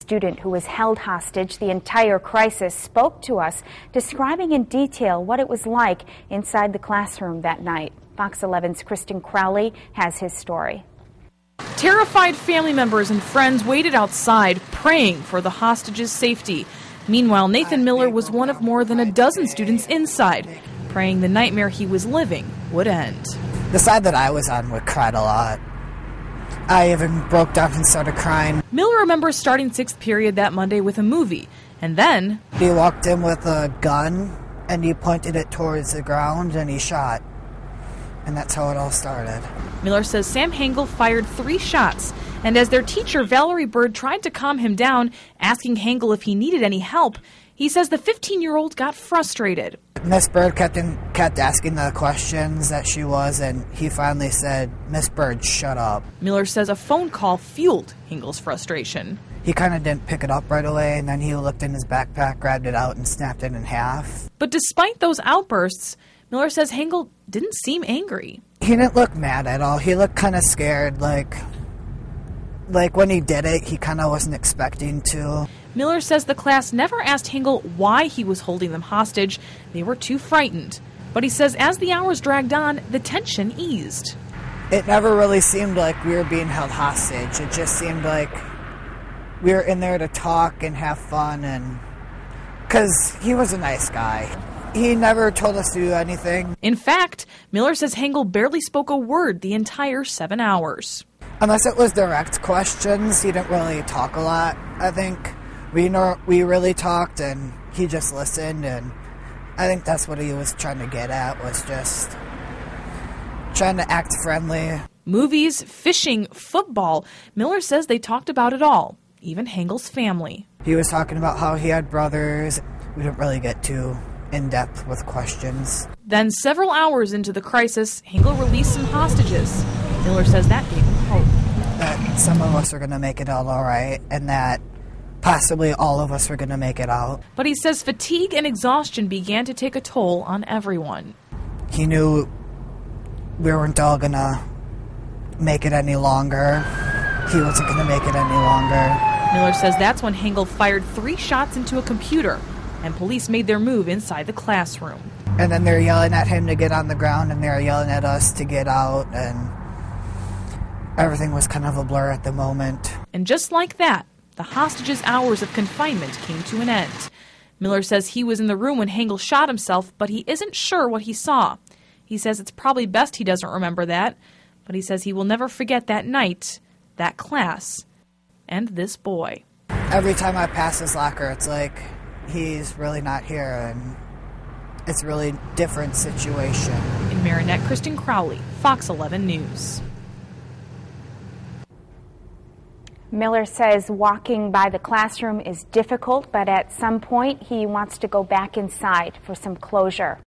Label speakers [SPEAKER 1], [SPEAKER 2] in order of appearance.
[SPEAKER 1] Student who was held hostage the entire crisis spoke to us, describing in detail what it was like inside the classroom that night. Fox 11's Kristin Crowley has his story.
[SPEAKER 2] Terrified family members and friends waited outside, praying for the hostages' safety. Meanwhile, Nathan Miller was one of more than a dozen students inside, praying the nightmare he was living would end.
[SPEAKER 3] The side that I was on cried a lot. I even broke down and started crying.
[SPEAKER 2] Miller remembers starting sixth period that Monday with a movie, and then
[SPEAKER 3] he walked in with a gun, and he pointed it towards the ground, and he shot. And that's how it all started.
[SPEAKER 2] Miller says Sam Hengel fired 3 shots, and as their teacher, Valerie Bird, tried to calm him down, asking Hengel if he needed any help, he says the 15-year-old got frustrated.
[SPEAKER 3] Miss Bird kept asking the questions that she was, and he finally said, "Miss Bird, shut up."
[SPEAKER 2] Miller says a phone call fueled Hengel's frustration.
[SPEAKER 3] He kind of didn't pick it up right away, and then he looked in his backpack, grabbed it out, and snapped it in half.
[SPEAKER 2] But despite those outbursts, Miller says Hengel didn't seem angry.
[SPEAKER 3] He didn't look mad at all. He looked kind of scared, like when he did it, he kind of wasn't expecting to.
[SPEAKER 2] Miller says the class never asked Hengel why he was holding them hostage. They were too frightened. But he says as the hours dragged on, the tension eased.
[SPEAKER 3] It never really seemed like we were being held hostage. It just seemed like we were in there to talk and have fun, and because he was a nice guy. He never told us to do anything.
[SPEAKER 2] In fact, Miller says Hengel barely spoke a word the entire 7 hours.
[SPEAKER 3] Unless it was direct questions, he didn't really talk a lot, I think. We really talked, and he just listened, and I think that's what he was trying to get at, was just trying to act friendly.
[SPEAKER 2] Movies, fishing, football. Miller says they talked about it all, even Hengel's family.
[SPEAKER 3] He was talking about how he had brothers. We didn't really get too in-depth with questions.
[SPEAKER 2] Then, several hours into the crisis, Hengel released some hostages. Miller says that gave him hope.
[SPEAKER 3] That some of us are going to make it out all right, and that possibly all of us are going to make it out.
[SPEAKER 2] But he says fatigue and exhaustion began to take a toll on everyone.
[SPEAKER 3] He knew we weren't all going to make it any longer. He wasn't going to make it any longer.
[SPEAKER 2] Miller says that's when Hengel fired 3 shots into a computer, and police made their move inside the classroom.
[SPEAKER 3] And then they're yelling at him to get on the ground, and they're yelling at us to get out, and everything was kind of a blur at the moment.
[SPEAKER 2] And just like that, the hostages' hours of confinement came to an end. Miller says he was in the room when Hengel shot himself, but he isn't sure what he saw. He says it's probably best he doesn't remember that, but he says he will never forget that night, that class, and this boy.
[SPEAKER 3] Every time I pass his locker, it's like he's really not here, and it's a really different situation.
[SPEAKER 2] In Marinette, Kristin Crowley, Fox 11 News.
[SPEAKER 1] Miller says walking by the classroom is difficult, but at some point he wants to go back inside for some closure.